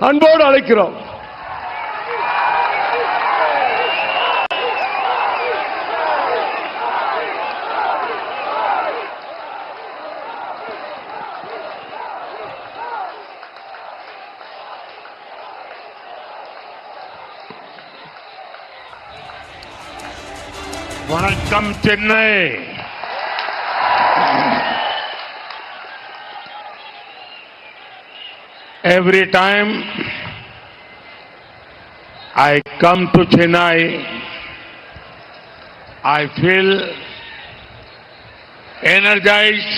அன்போடு அழைக்கிறோம். வணக்கம் Chennai. Every time I come to Chennai, I feel energized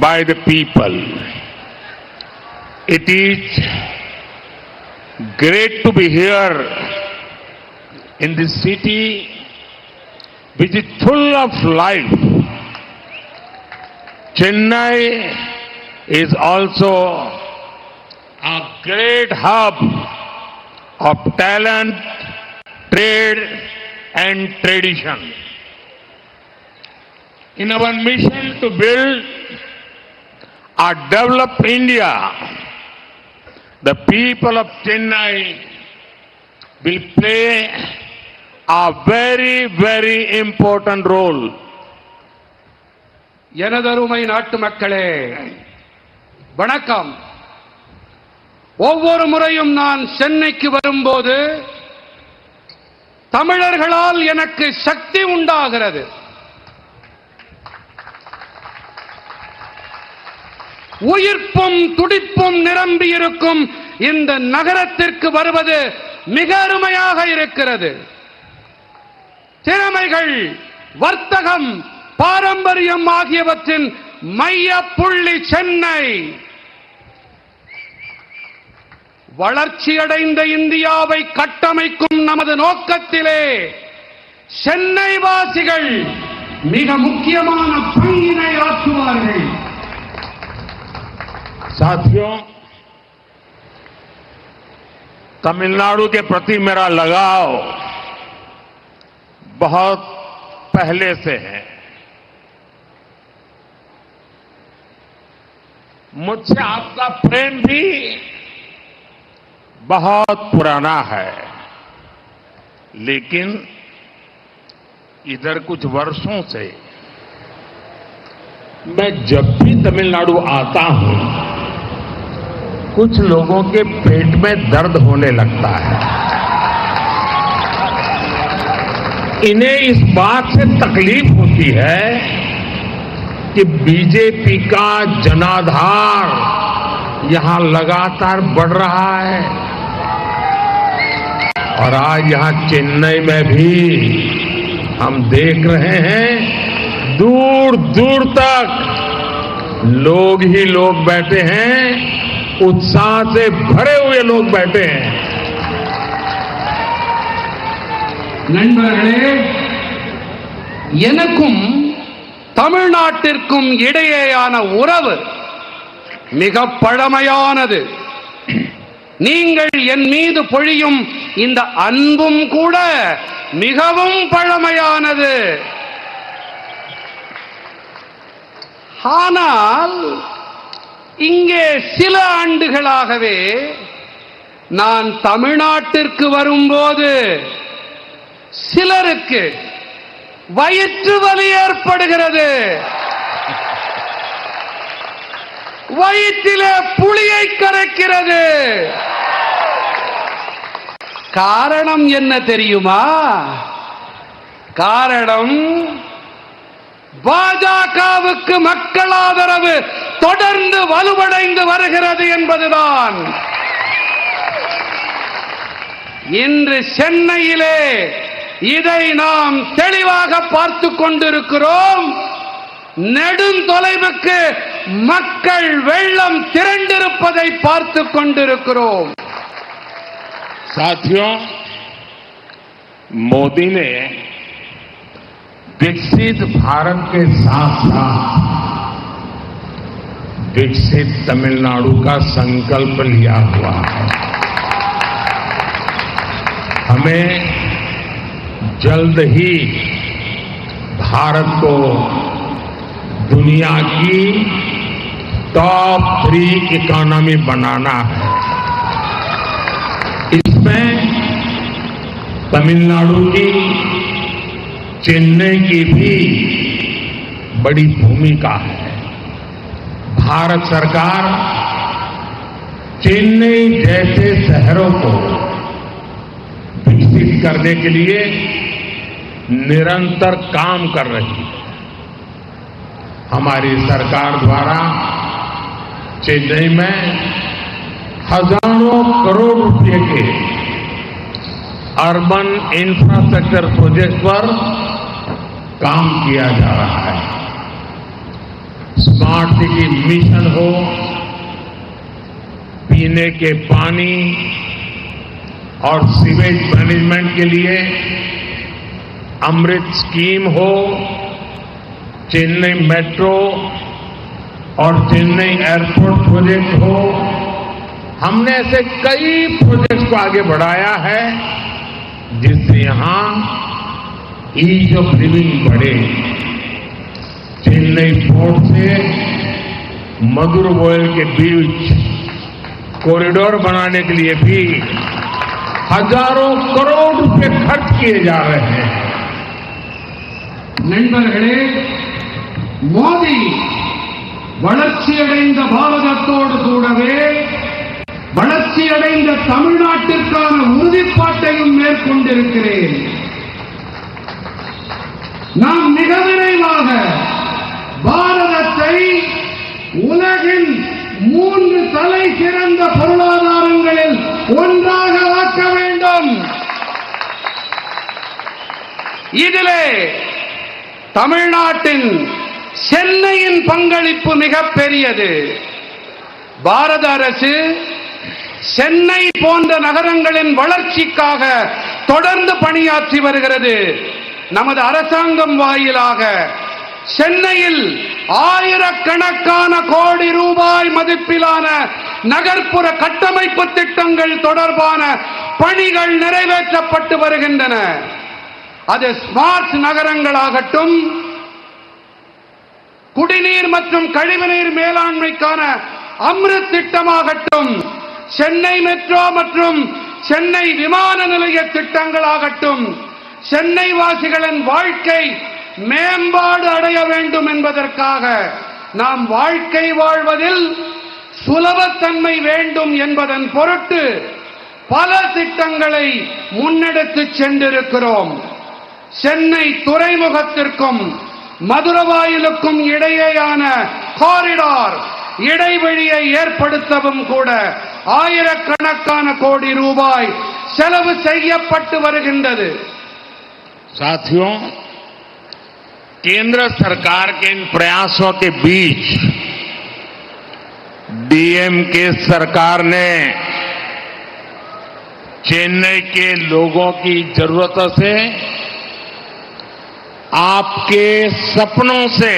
by the people. It is great to be here in this city which is full of life. Chennai is also a great hub of talent, trade and tradition. In our mission to build a developed India, the people of Chennai will play a very, very important role. எனதருமை நாட்டு மக்களே, வணக்கம். ஒவ்வொரு முறையும் நான் சென்னைக்கு வரும்போது தமிழர்களால் எனக்கு சக்தி உண்டாகிறது. உயிர்ப்பும் துடிப்பும் நிரம்பி இருக்கும் இந்த நகரத்திற்கு வருவது மிக அருமையாக இருக்கிறது. திறமைகள், வர்த்தகம், பாரம்பரியம் ஆகியவற்றின் மைய புள்ளி சென்னை. வளர்ச்சியடைந்த இந்தியாவை கட்டமைக்கும் நமது நோக்கத்திலே சென்னை வாசிகள் மிக முக்கியமான பங்கினை ஆற்றுவார்கள். साथियों, तमिलनाडु के प्रति मेरा लगाव बहुत पहले से है. मुझसे आपका प्रेम भी बहुत पुराना है, लेकिन इधर कुछ वर्षों से मैं जब भी तमिलनाडु आता हूं, कुछ लोगों के पेट में दर्द होने लगता है. इन्हें इस बात से तकलीफ होती है कि बीजेपी का जनाधार यहां लगातार बढ़ रहा है और आज यहां चेन्नई में भी हम देख रहे हैं दूर दूर तक लोग ही लोग बैठे हैं, उत्साह से भरे हुए लोग बैठे हैं. நண்பர்களே, எனக்கும் தமிழ்நாட்டிற்கும் இடையேயான உறவு மிக பழமையானது. நீங்கள் என் மீது பொழியும் இந்த அன்பும் கூட மிகவும் பழமையானது. ஆனால் இங்கே சில ஆண்டுகளாகவே நான் தமிழ்நாட்டிற்கு வரும்போது சிலருக்கு வயிற்று வலி ஏற்படுகிறது. வயிற்றிலே புளியை கரைக்கிறது. காரணம் என்ன தெரியுமா? காரணம் பாஜகவுக்கு மக்கள் ஆதரவு தொடர்ந்து வலுவடைந்து வருகிறது என்பதுதான். இன்று சென்னையிலே இதை நாம் தெளிவாக பார்த்துக் கொண்டிருக்கிறோம். நெடுந்தொலைவுக்கு மக்கள் வெள்ளம் திரண்டிருப்பதை பார்த்துக் கொண்டிருக்கிறோம். साथियों, मोदी ने विकसित भारत के साथ साथ विकसित तमिलनाडु का संकल्प लिया हुआ है. हमें जल्द ही भारत को दुनिया की टॉप 3 इकोनॉमी बनाना है. तमिलनाडु की चेन्नई की भी बड़ी भूमिका है। भारत सरकार चेन्नई जैसे शहरों को विकसित करने के लिए निरंतर काम कर रही है। हमारी सरकार द्वारा चेन्नई में हजारों करोड़ रुपए के अर्बन इंफ्रास्ट्रक्चर प्रोजेक्ट पर काम किया जा रहा है। स्मार्ट सिटी मिशन हो, पीने के पानी और सीवेज मैनेजमेंट के लिए अमृत स्कीम हो, चेन्नई मेट्रो और चेन्नई एयरपोर्ट प्रोजेक्ट हो, हमने ऐसे कई प्रोजेक्ट्स को आगे बढ़ाया है जिससे यहां ईज ऑफ लिविंग बढ़े। चेन्नई पोर्ट से मदुरवायल के बीच कॉरिडोर बनाने के लिए भी हजारों करोड़ रुपए खर्च किए जा रहे हैं। நண்பர்களே, மோடி வளர்ச்சியடைந்த பாரதத்தோடு கூடவே வளர்ச்சியடைந்த தமிழ்நாட்டிற்கான உறுதிப்பாட்டையும் மேற்கொண்டிருக்கிறேன். நாம் மிக விரைவாக பாரதத்தை உலகின் 3 தலை சிறந்த பொருளாதாரங்களில் ஒன்றாக ஆக்க வேண்டும். இதிலே தமிழ்நாட்டின் சென்னையின் பங்களிப்பு மிகப்பெரியது. பாரத அரசு சென்னை போன்ற நகரங்களின் வளர்ச்சிக்காக தொடர்ந்து பணியாற்றி வருகிறது. நமது அரசாங்கம் வாயிலாக சென்னையில் ஆயிரக்கணக்கான கோடி ரூபாய் மதிப்பிலான நகர்ப்புற கட்டமைப்பு திட்டங்கள் தொடர்பான பணிகள் நிறைவேற்றப்பட்டு வருகின்றன. அது ஸ்மார்ட் நகரங்களாகட்டும், குடிநீர் மற்றும் கழிவுநீர் மேலாண்மைக்கான அம்ருத் திட்டமாகட்டும், சென்னை மெட்ரோ மற்றும் சென்னை விமான நிலைய திட்டங்களாகட்டும், சென்னை வாசிகளின் வாழ்க்கை மேம்பாடு அடைய வேண்டும் என்பதற்காக நாம் வாழ்க்கை வாழ்வதில் சுலபத்தன்மை வேண்டும் என்பதன் பொருட்டு பல திட்டங்களை முன்னெடுத்து சென்றிருக்கிறோம். சென்னை துறைமுகத்திற்கும் மதுரவாயிலுக்கும் இடையேயான காரிடார் இடைவெளியை ஏற்படுத்தவும் கூட ஆயிரக்கணக்கான கோடி ரூபாய் செலவு செய்யப்பட்டு வருகின்றது. साथियों, केंद्र सरकार के इन प्रयासों के बीच डीएमके सरकार ने चेन्नई के लोगों की जरूरतों से, आपके सपनों से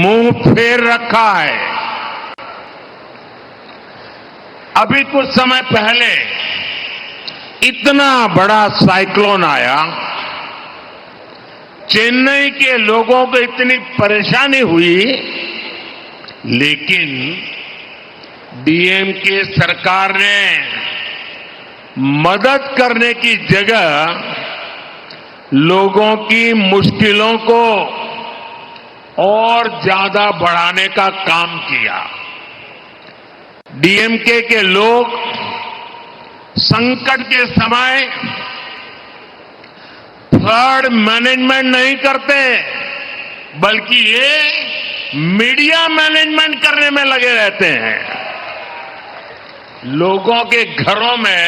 मुंह फेर रखा है। अभी कुछ समय पहले इतना बड़ा साइक्लोन आया, चेन्नई के लोगों को इतनी परेशानी हुई, लेकिन डीएमके सरकार ने मदद करने की जगह लोगों की मुश्किलों को और ज्यादा बढ़ाने का काम किया। डीएमके के लोग संकट के समय फ्लड मैनेजमेंट नहीं करते, बल्कि ये मीडिया मैनेजमेंट करने में लगे रहते हैं। लोगों के घरों में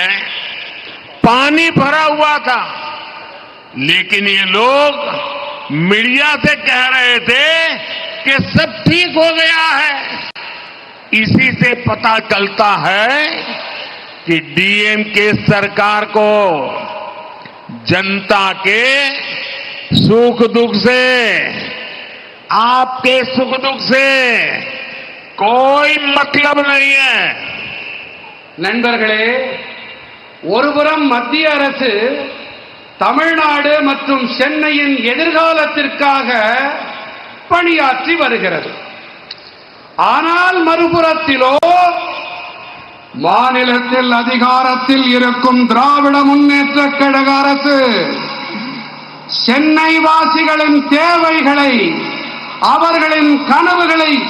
पानी भरा हुआ था, लेकिन ये लोग मीडिया से कह रहे थे कि सब ठीक हो गया है। इसी से पता चलता है कि डीएमके सरकार को जनता के सुख दुख से, आपके सुख दुख से कोई मतलब नहीं है। நண்பர்களே, ஒருபுறம் மத்திய அரசு தமிழ்நாடு மற்றும் சென்னையின் எதிர்காலத்திற்காக பணியாற்றி வருகிறது. ஆனால் மறுபுறத்திலோ மாநிலத்தில் அதிகாரத்தில் இருக்கும் திராவிட முன்னேற்றக் கழக அரசு சென்னை வாசிகளின் தேவைகளை, அவர்களின் கனவுகளை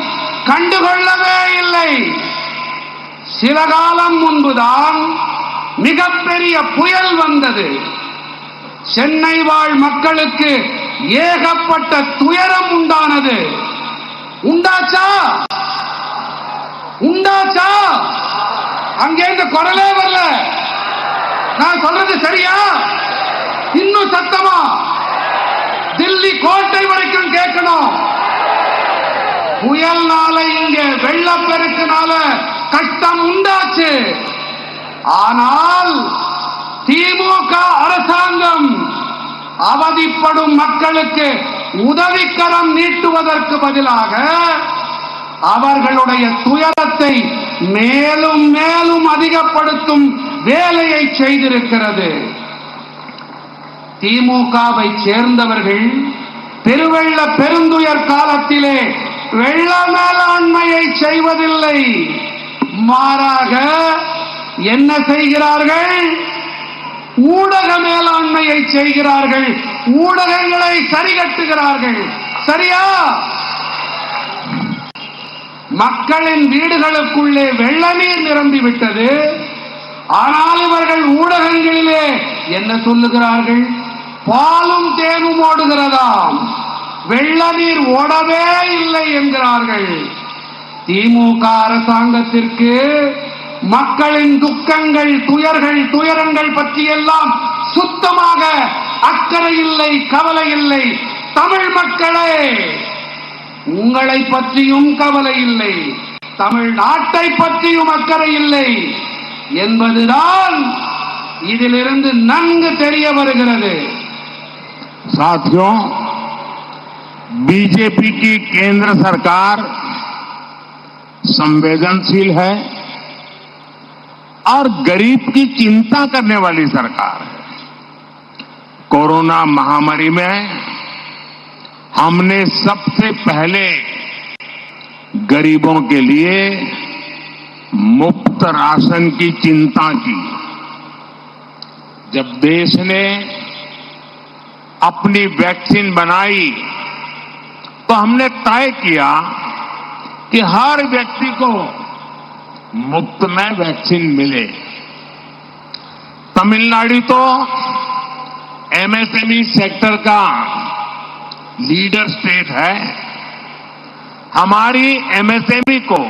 கண்டுகொள்ளவே இல்லை. சில காலம் முன்புதான் மிகப்பெரிய புயல் வந்தது. சென்னை வாழ் மக்களுக்கு ஏகப்பட்ட துயரம் உண்டானது. உண்டாச்சா? அங்கேருந்து குரலே வரல. நான் சொல்றது சரியா? இன்னும் சத்தமா தில்லி கோட்டை வரைக்கும் கேட்கணும். புயல்னால இங்க வெள்ளப்பெருக்குனால கஷ்டம் உண்டாச்சு. ஆனால் திமுக அரசாங்கம் அவதிப்படும் மக்களுக்கு உதவிக்கரம் நீட்டுவதற்கு பதிலாக அவர்களுடைய துயரத்தை மேலும் மேலும் அதிகப்படுத்தும் வேலையை செய்திருக்கிறது. திமுகவை சேர்ந்தவர்கள் பெருவெள்ள பெருந்துயர் காலத்திலே வெள்ள மேலாண்மையை செய்வதில்லை. மாறாக என்ன செய்கிறார்கள்? ஊடக மேலாண்மையை செய்கிறார்கள். ஊடகங்களை சரிகட்டுகிறார்கள். சரியா? மக்களின் வீடுகளுக்குள்ளே வெள்ள நீர் நிரம்பிவிட்டது. ஆனால் இவர்கள் ஊடகங்களிலே என்ன சொல்லுகிறார்கள்? பாலும் தேனும் ஓடுகிறதாம், வெள்ள நீர் ஓடவே இல்லை என்கிறார்கள். திமுக அரசாங்கத்திற்கு மக்களின் துக்கங்கள், துயரங்கள் பற்றியெல்லாம் சுத்தமாக அக்கறை இல்லை, கவலை இல்லை. தமிழ் மக்களே, உங்களை பற்றியும் கவலை இல்லை, தமிழ்நாட்டை பற்றியும் அக்கறை இல்லை என்பதுதான் இதிலிருந்து நன்கு தெரிய வருகிறது. साथियों, बीजेपी की केंद्र सरकार संवेदनशील है और गरीब की चिंता करने वाली सरकार है। कोरोना महामारी में हमने सबसे पहले गरीबों के लिए मुफ्त राशन की चिंता की। जब देश ने अपनी वैक्सीन बनाई तो हमने तय किया कि हर व्यक्ति को मुफ्त में वैक्सीन मिले। तमिलनाडु तो एमएसएमई सेक्टर का लीडर स्टेट है। हमारी एमएसएमई को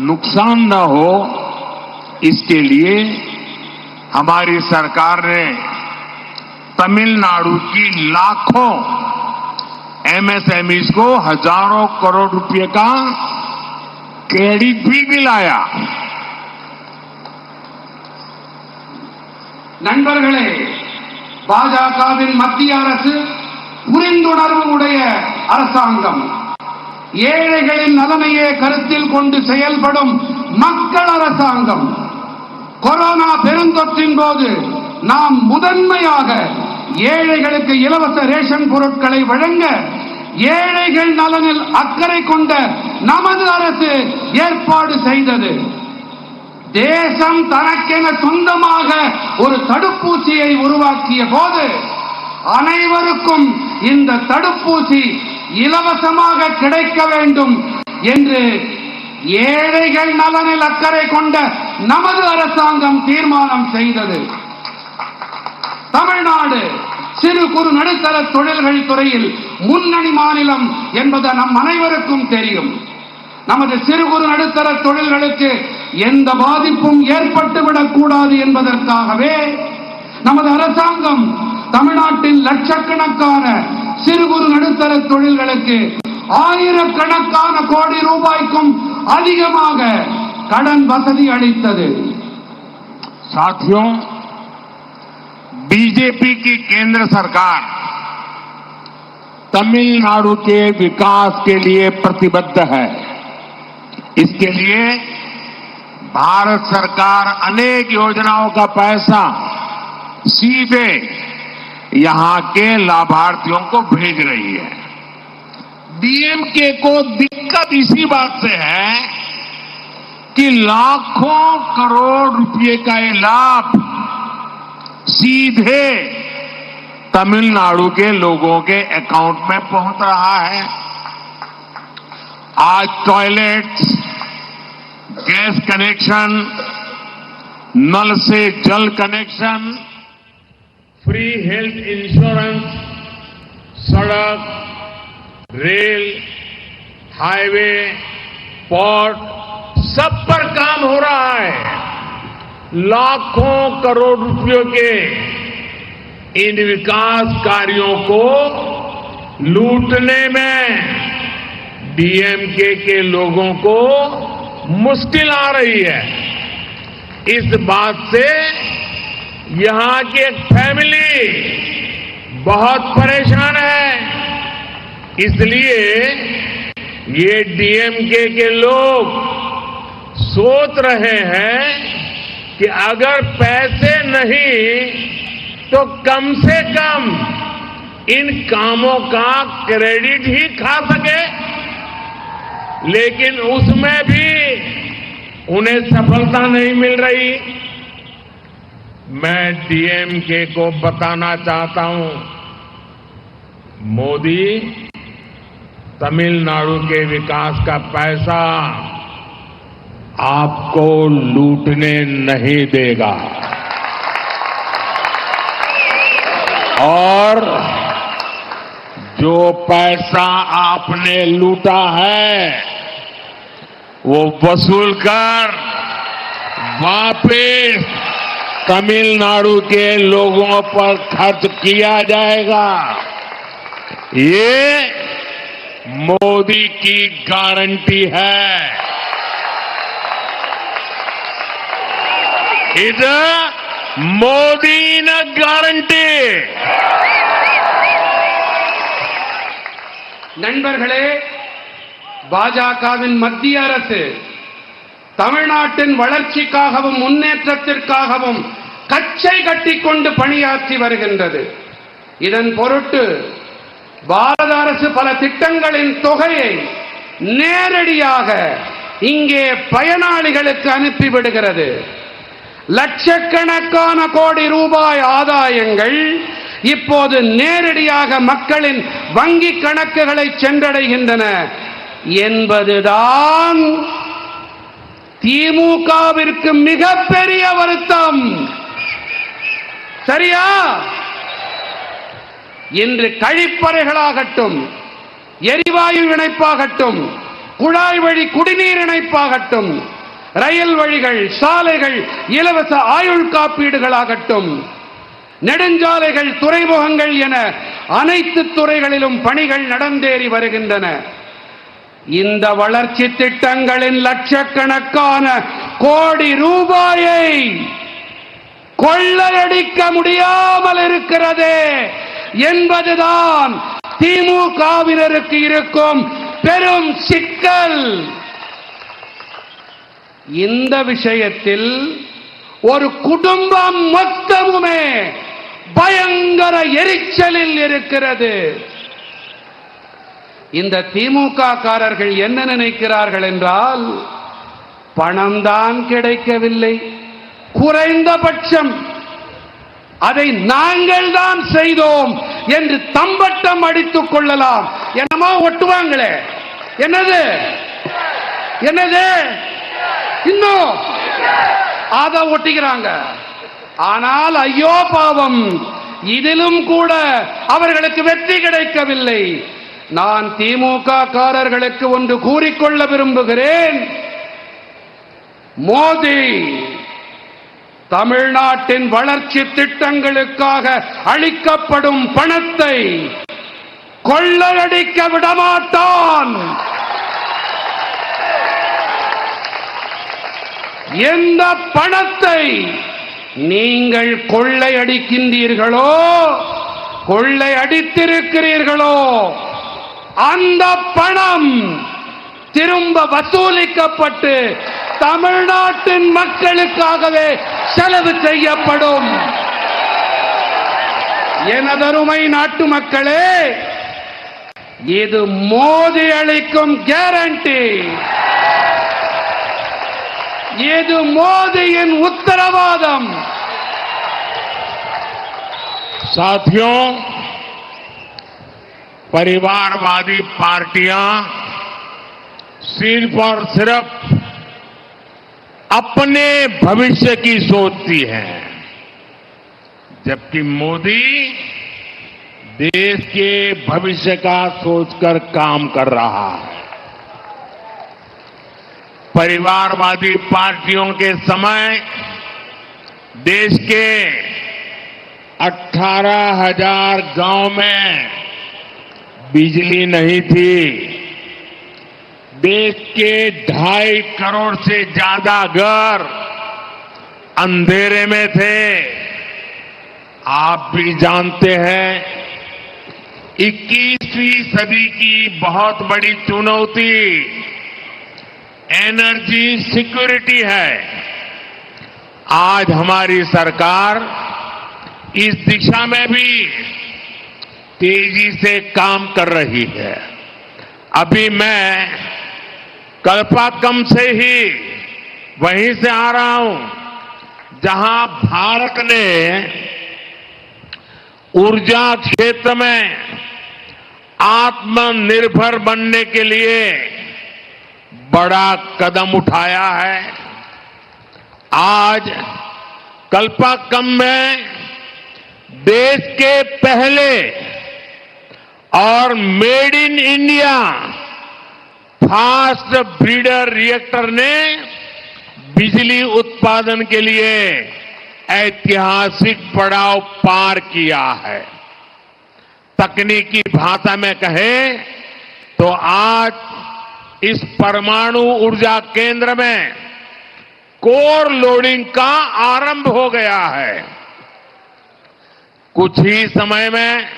नुकसान न हो, इसके लिए हमारी सरकार ने तमिलनाडु की लाखों एमएसएमईज को हजारों करोड़ रुपए का क्रेडिट भी दिलाया। நண்பர்களே, பாஜகவின் மத்திய அரசு புரிந்துணர்வு உடைய அரசாங்கம், ஏழைகளின் நலனையே கருத்தில் கொண்டு செயல்படும் மக்கள் அரசாங்கம். கொரோனா பெருந்தொற்றின் போது நாம் முதன்மையாக ஏழைகளுக்கு இலவச ரேஷன் பொருட்களை வழங்க ஏழைகள் நலனில் அக்கறை கொண்ட நமது அரசு ஏற்பாடு செய்தது. தேசம் தனக்கென சொந்தமாக ஒரு தடுப்பூசியை உருவாக்கிய போது அனைவருக்கும் இந்த தடுப்பூசி இலவசமாக கிடைக்க வேண்டும் என்று ஏழைகள் நலனில் அக்கறை கொண்ட நமது அரசாங்கம் தீர்மானம் செய்தது. தமிழ்நாடு சிறு குறு நடுத்தர தொழில்கள் துறையில் முன்னணி மாநிலம் என்பது நம் அனைவருக்கும் தெரியும். நமது சிறு குறு நடுத்தர தொழில்களுக்கு எந்த பாதிப்பும் ஏற்பட்டுவிடக் கூடாது என்பதற்காகவே நமது அரசாங்கம் தமிழ்நாட்டில் லட்சக்கணக்கான சிறு குறு நடுத்தர தொழில்களுக்கு ஆயிரக்கணக்கான கோடி ரூபாய்க்கும் அதிகமாக கடன் வசதி அளித்தது. साथियों, बीजेपी की केंद्र सरकार तमिलनाडु के विकास के लिए प्रतिबद्ध है। इसके लिए भारत सरकार अनेक योजनाओं का पैसा सीधे यहां के लाभार्थियों को भेज रही है। डीएमके को दिक्कत इसी बात से है कि लाखों करोड़ रुपए का ये लाभ सीधे तमिलनाडु के लोगों के अकाउंट में पहुंच रहा है। आज टॉयलेट्स, गैस कनेक्शन, नल से जल कनेक्शन, फ्री हेल्थ इंश्योरेंस, सड़क, रेल, हाईवे, पोर्ट, सब पर काम हो रहा है। लाखों करोड़ रुपयों के इन विकास कार्यों को लूटने में डीएमके के लोगों को मुश्किल आ रही है। इस बात से यहां की एक फैमिली बहुत परेशान है। इसलिए ये डीएमके के लोग सोच रहे हैं कि अगर पैसे नहीं तो कम से कम इन कामों का क्रेडिट ही खा सके, लेकिन उसमें भी उन्हें सफलता नहीं मिल रही। मैं डीएमके को बताना चाहता हूं, मोदी तमिलनाडु के विकास का पैसा आपको लूटने नहीं देगा और जो पैसा आपने लूटा है वो वसूल कर वापस तमिलनाडु के लोगों पर खर्च किया जाएगा। ये मोदी की गारंटी है। இது மோடியின் கேரண்டி। நண்பர்களே, பாஜகவின் மத்திய அரசு தமிழ்நாட்டின் வளர்ச்சிக்காகவும் முன்னேற்றத்திற்காகவும் கச்சை கட்டிக்கொண்டு பணியாற்றி வருகின்றது. இதன் பொருட்டு பாரத அரசு பல திட்டங்களின் தொகையை நேரடியாக இங்கே பயனாளிகளுக்கு அனுப்பிவிடுகிறது. லட்சக்கணக்கான கோடி ரூபாய் ஆதாயங்கள் இப்போது நேரடியாக மக்களின் வங்கி கணக்குகளை சென்றடைகின்றன என்பதுதான் திமுகவிற்கு மிகப்பெரிய வருத்தம். சரியா? இன்று கழிப்பறைகளாகட்டும், எரிவாயு இணைப்பாகட்டும், குழாய் வழி குடிநீர் இணைப்பாகட்டும், ரயில் வழிகள், சாலைகள், இலவச ஆயுள் காப்பீடுகளாகட்டும், நெடுஞ்சாலைகள், துறைமுகங்கள் என அனைத்து துறைகளிலும் பணிகள் நடந்தேறி வருகின்றன. இந்த வளர்ச்சி திட்டங்களின் லட்சக்கணக்கான கோடி ரூபாயை கொள்ளையடிக்க முடியாமல் இருக்கிறதே என்பதுதான் திமுகவினருக்கு இருக்கும் பெரும் சிக்கல். இந்த விஷயத்தில் ஒரு குடும்பம் மொத்தமுமே பயங்கர எரிச்சலில் இருக்கிறது. இந்த திமுக காரர்கள் என்ன நினைக்கிறார்கள் என்றால், பணம் தான் கிடைக்கவில்லை, குறைந்தபட்சம் அதை நாங்கள் தான் செய்தோம் என்று தம்பட்டம் அடித்துக் கொள்ளலாம். என்னமோ ஒட்டுவாங்களே, என்னது என்னது இன்னும் அதை ஒட்டிக்கிறாங்க. ஆனால் ஐயோ பாவம், இதிலும் கூட அவர்களுக்கு வெற்றி கிடைக்கவில்லை. நான் திமுக காரர்களுக்கு ஒன்று கூறிக்கொள்ள விரும்புகிறேன். மோடி தமிழ்நாட்டின் வளர்ச்சி திட்டங்களுக்காக அளிக்கப்படும் பணத்தை கொள்ளையடிக்க விடமாட்டான். எந்த பணத்தை நீங்கள் கொள்ளையடிக்கின்றீர்களோ, கொள்ளையடித்திருக்கிறீர்களோ, அந்த பணம் திரும்ப வசூலிக்கப்பட்டு தமிழ்நாட்டின் மக்களுக்காகவே செலவு செய்யப்படும். எனதருமை நாட்டு மக்களே, இது மோடி அளிக்கும் கேரண்டி. இது மோடியின் உத்தரவாதம். साथियों, परिवारवादी पार्टियां सिर्फ और सिर्फ अपने भविष्य की सोचती हैं, जबकि मोदी देश के भविष्य का सोचकर काम कर रहा है। परिवारवादी पार्टियों के समय देश के 18,000 गांव में बिजली नहीं थी। देश के 2.5 करोड़ से ज्यादा घर अंधेरे में थे। आप भी जानते हैं 21वीं सदी की बहुत बड़ी चुनौती एनर्जी सिक्योरिटी है। आज हमारी सरकार इस दिशा में भी तेजी से काम कर रही है। अभी मैं कल्पाकम से ही वहीं से आ रहा हूं जहां भारत ने ऊर्जा क्षेत्र में आत्मनिर्भर बनने के लिए बड़ा कदम उठाया है। आज कल्पाकम में देश के पहले और made in India fast breeder reactor ने बिजली उत्पादन के लिए ऐतिहासिक पड़ाव पार किया है। तकनीकी भाषा में कहें तो आज इस परमाणु ऊर्जा केंद्र में कोर लोडिंग का आरंभ हो गया है। कुछ ही समय में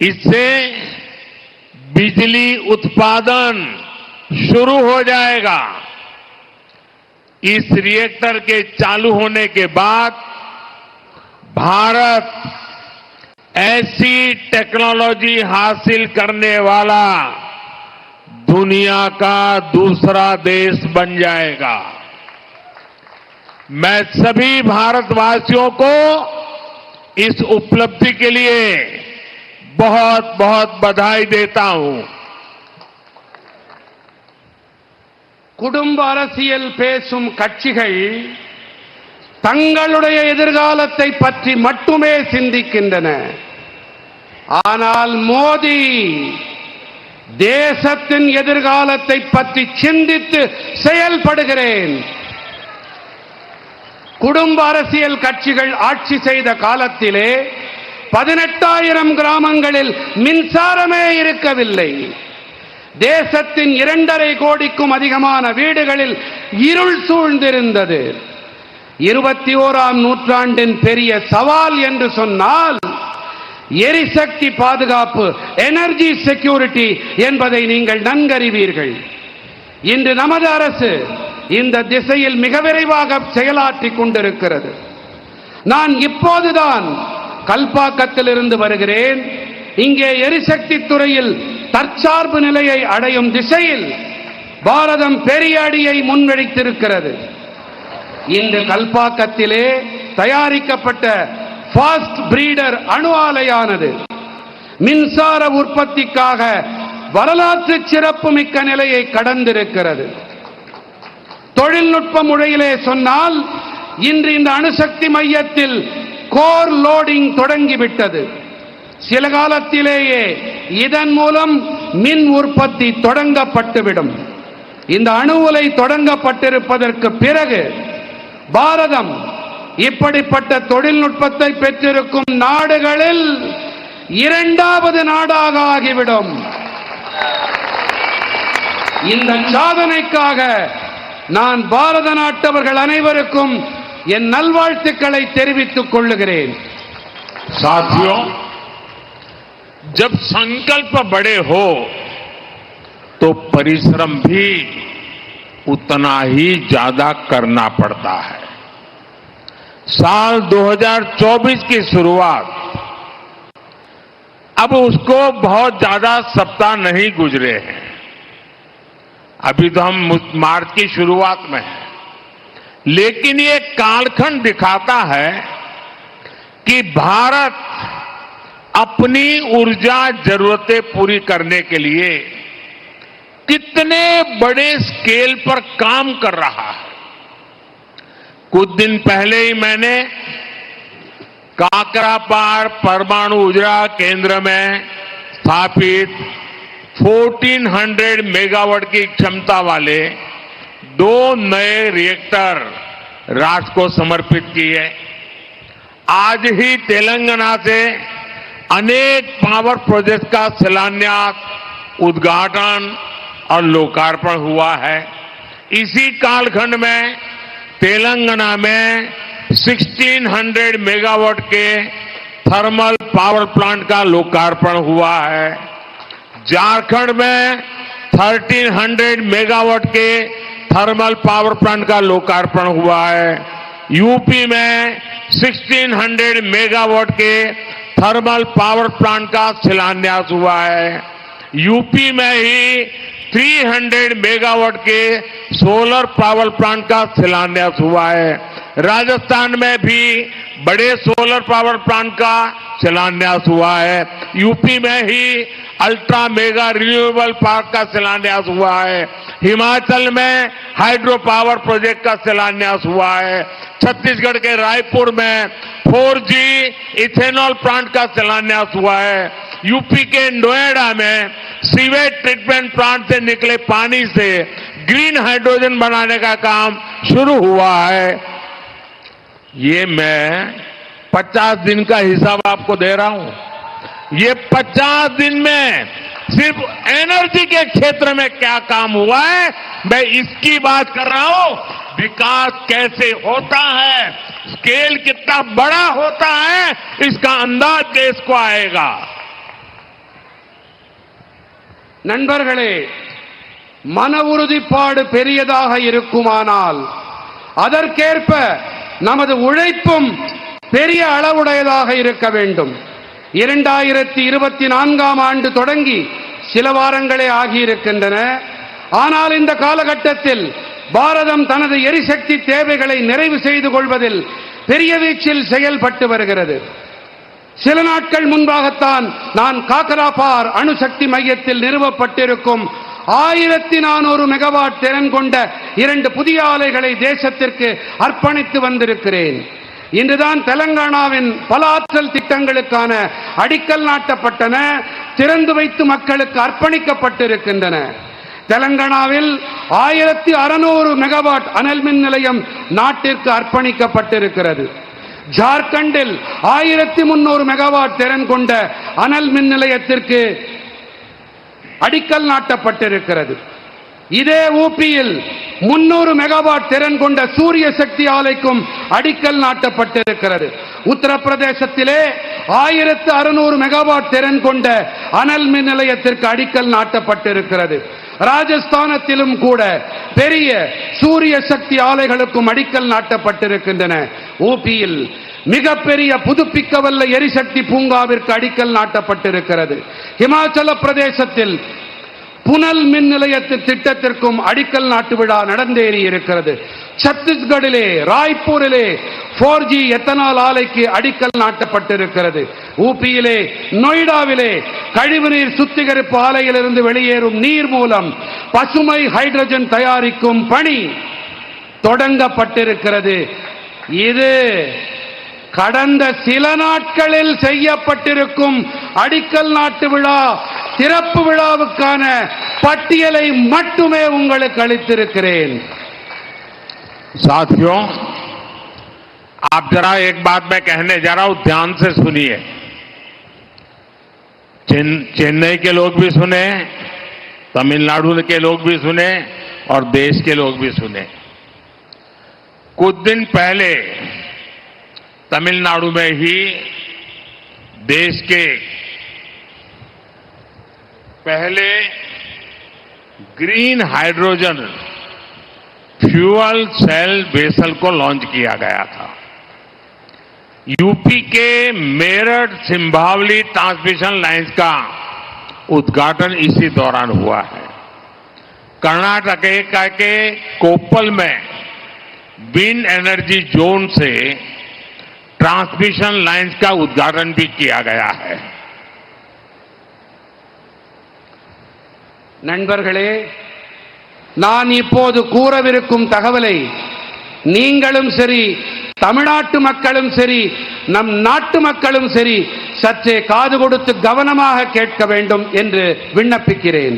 इससे बिजली उत्पादन शुरू हो जाएगा। इस रिएक्टर के चालू होने के बाद भारत ऐसी टेक्नोलॉजी हासिल करने वाला दुनिया का दूसरा देश बन जाएगा। मैं सभी भारतवासियों को इस उपलब्धि के लिए बहुत बहुत बधाई देता हूं। குடும்ப அரசியல் பேசும் கட்சிகள் தங்களுடைய எதிர்காலத்தை பற்றி மட்டுமே சிந்திக்கின்றன. ஆனால் மோடி தேசத்தின் எதிர்காலத்தை பற்றி சிந்தித்து செயல்படுகிறேன். குடும்ப அரசியல் கட்சிகள் ஆட்சி செய்த காலத்திலே 18,000 கிராமங்களில் மின்சாரமே இருக்கவில்லை. தேசத்தின் 2.5 கோடிக்கும் அதிகமான வீடுகளில் இருள் சூழ்ந்திருந்தது. 21ஆம் நூற்றாண்டின் பெரிய சவால் என்று சொன்னால் எரிசக்தி பாதுகாப்பு, எனர்ஜி செக்யூரிட்டி என்பதை நீங்கள் நன்கறிவீர்கள். இன்று நமது அரசு இந்த திசையில் மிக விரைவாக செயலாற்றிக் கொண்டிருக்கிறது. நான் இப்போதுதான் கல்பாக்கத்திலிருந்து வருகிறேன். இங்கே எரிசக்தி துறையில் தற்சார்பு நிலையை அடையும் திசையில் பாரதம் பெரிய அடியை முன்வைத்திருக்கிறது. இன்று கல்பாக்கத்திலே தயாரிக்கப்பட்ட ஃபாஸ்ட் பிரீடர் அணு ஆலையானது மின்சார உற்பத்திக்காக வரலாற்று சிறப்புமிக்க நிலையை கடந்திருக்கிறது. தொழில்நுட்ப முறையிலே சொன்னால் இன்று இந்த அணுசக்தி மையத்தில் கோர் லோடிங் தொடங்கிவிட்டது. சில காலத்திலேயே இதன் மூலம் மின் உற்பத்தி தொடங்கப்பட்டுவிடும். இந்த அணு உலை தொடங்கப்பட்டிருப்பதற்கு பிறகு பாரதம் இப்படிப்பட்ட தொழில்நுட்பத்தை பெற்றிருக்கும் நாடுகளில் 2வது நாடாக ஆகிவிடும். இந்த சாதனைக்காக நான் பாரத நாட்டவர்கள் அனைவருக்கும் என் நல்வாழ்த்துக்களை தெரிவித்துக் கொள்ளுகிறேன். साथियों, जब संकल्प बड़े हो तो परिश्रम भी उतना ही ज्यादा करना पड़ता है। साल 2024 की शुरुआत अब उसको बहुत ज्यादा सप्ताह नहीं गुजरे हैं। अभी तो हम मार्च की शुरुआत में हैं। लेकिन ये कालखंड दिखाता है कि भारत अपनी ऊर्जा जरूरतें पूरी करने के लिए कितने बड़े स्केल पर काम कर रहा है। कुछ दिन पहले ही मैंने काकरापार परमाणु ऊर्जा केंद्र में स्थापित 1400 मेगावाट की क्षमता वाले 2 नए रिएक्टर राष्ट्र को समर्पित किए। आज ही तेलंगाना से अनेक पावर प्रोजेक्ट का शिलान्यास, उद्घाटन और लोकार्पण हुआ है। इसी कालखंड में तेलंगाना में 1600 मेगावाट के थर्मल पावर प्लांट का लोकार्पण हुआ है। झारखंड में 1300 मेगावाट के थर्मल पावर प्लांट का लोकार्पण हुआ है। यूपी में 1600 मेगावाट के थर्मल पावर प्लांट का शिलान्यास हुआ है। यूपी में ही 300 मेगावाट के सोलर पावर प्लांट का शिलान्यास हुआ है। राजस्थान में भी बड़े सोलर पावर प्लांट का शिलान्यास हुआ है। यूपी में ही अल्ट्रा मेगा रिन्यूएबल पार्क का शिलान्यास हुआ है। हिमाचल में हाइड्रो पावर प्रोजेक्ट का शिलान्यास हुआ है। छत्तीसगढ़ के रायपुर में 4G इथेनॉल प्लांट का शिलान्यास हुआ है। यूपी के नोएडा में सीवेज ट्रीटमेंट प्लांट से निकले पानी से ग्रीन हाइड्रोजन बनाने का काम शुरू हुआ है। ये मैं 50 दिन का हिसाब आपको दे रहा हूं। ये 50 दिन में सिर्फ एनर्जी के क्षेत्र में क्या काम हुआ है, मैं इसकी बात कर रहा हूं। विकास कैसे होता है, स्केल कितना बड़ा होता है, इसका अंदाज देश को आएगा। நண்பர்களே, மன உறுதிப்பாடு பெரியதாக இருக்குமானால் அதற்கேற்ப நமது உழைப்பும் பெரிய அளவுடையதாக இருக்க வேண்டும். 2024ஆம் ஆண்டு தொடங்கி சில வாரங்களே ஆகியிருக்கின்றன. ஆனால் இந்த காலகட்டத்தில் பாரதம் தனது எரிசக்தி தேவைகளை நிறைவு செய்து கொள்வதில் பெரிய வீச்சில் செயல்பட்டு வருகிறது. சில நாட்கள் முன்பாகத்தான் நான் காக்கராபார் அணுசக்தி மையத்தில் நிறுவப்பட்டிருக்கும் 1400 மெகாவாட் திறன் கொண்ட 2 புதிய ஆலைகளை தேசத்திற்கு அர்ப்பணித்து வந்திருக்கிறேன். இன்றுதான் தெலங்கானாவின் பல ஆற்றல் திட்டங்களுக்கான அடிக்கல் நாட்டப்பட்டன, திறந்து வைத்து மக்களுக்கு அர்ப்பணிக்கப்பட்டிருக்கின்றன. தெலங்கானாவில் 1600 மெகாவாட் அனல் மின் நிலையம் நாட்டிற்கு அர்ப்பணிக்கப்பட்டிருக்கிறது. ஜார்க்கண்டில் 1300 மெகாவாட் திறன் கொண்ட அனல் மின் நிலையத்திற்கு அடிக்கல் நாட்டப்பட்டிருக்கிறது. இதே ஊபியில் 300 மெகாவாட் திறன் கொண்ட சூரிய சக்தி ஆலைக்கும் அடிக்கல் நாட்டப்பட்டிருக்கிறது. உத்தரப்பிரதேசத்திலே 1600 மெகாவாட் திறன் கொண்ட அனல் மின் நிலையத்திற்கு அடிக்கல் நாட்டப்பட்டிருக்கிறது. ராஜஸ்தானத்திலும் கூட பெரிய சூரிய சக்தி ஆலைகளுக்கும் அடிக்கல் நாட்டப்பட்டிருக்கின்றன. ஊபியில் மிகப்பெரிய புதுப்பிக்கவல்ல எரிசக்தி பூங்காவிற்கு அடிக்கல் நாட்டப்பட்டிருக்கிறது. இமாச்சல பிரதேசத்தில் புனல் மின் நிலையத்து திட்டத்திற்கும் அடிக்கல் நாட்டு விழா நடந்தேறி இருக்கிறது. சத்தீஸ்கடிலே ராய்ப்பூரிலே 4G எத்தனால் ஆலைக்கு அடிக்கல் நாட்டப்பட்டிருக்கிறது. ஊபியிலே நொய்டாவிலே கழிவுநீர் சுத்திகரிப்பு ஆலையிலிருந்து வெளியேறும் நீர் மூலம் பசுமை ஹைட்ரஜன் தயாரிக்கும் பணி தொடங்கப்பட்டிருக்கிறது. இது கடந்த சில நாட்களில் செய்யப்பட்டிருக்கும் அடிக்கல் நாட்டு விழா திறப்பு விழாவுக்கான பட்டியலை மட்டுமே உங்களுக்கு அளித்திருக்கிறேன். साथियों, आप जरा एक बात मैं कहने जा रहा हूं, ध्यान से सुनिए। चेन्नई के लोग भी सुने, तमिलनाडु के लोग भी सुने और देश के लोग भी सुने। कुछ दिन पहले तमिलनाडु में ही देश के पहले green hydrogen fuel cell vessel को लॉन्च किया गया था। यूपी के मेरठ सिंभावली ट्रांसमिशन लाइंस का उद्घाटन इसी दौरान हुआ है। कर्नाटक के कोप्पल में विंड एनर्जी जोन से ट्रांसमिशन लाइंस का उद्घाटन भी किया गया है। நண்பர்களே, நான் இப்போது கூறவிருக்கும் தகவலை நீங்களும் சரி, தமிழ்நாட்டு மக்களும் சரி, நம் நாட்டு மக்களும் சரி சற்றே காது கொடுத்து கவனமாக கேட்க வேண்டும் என்று விண்ணப்பிக்கிறேன்.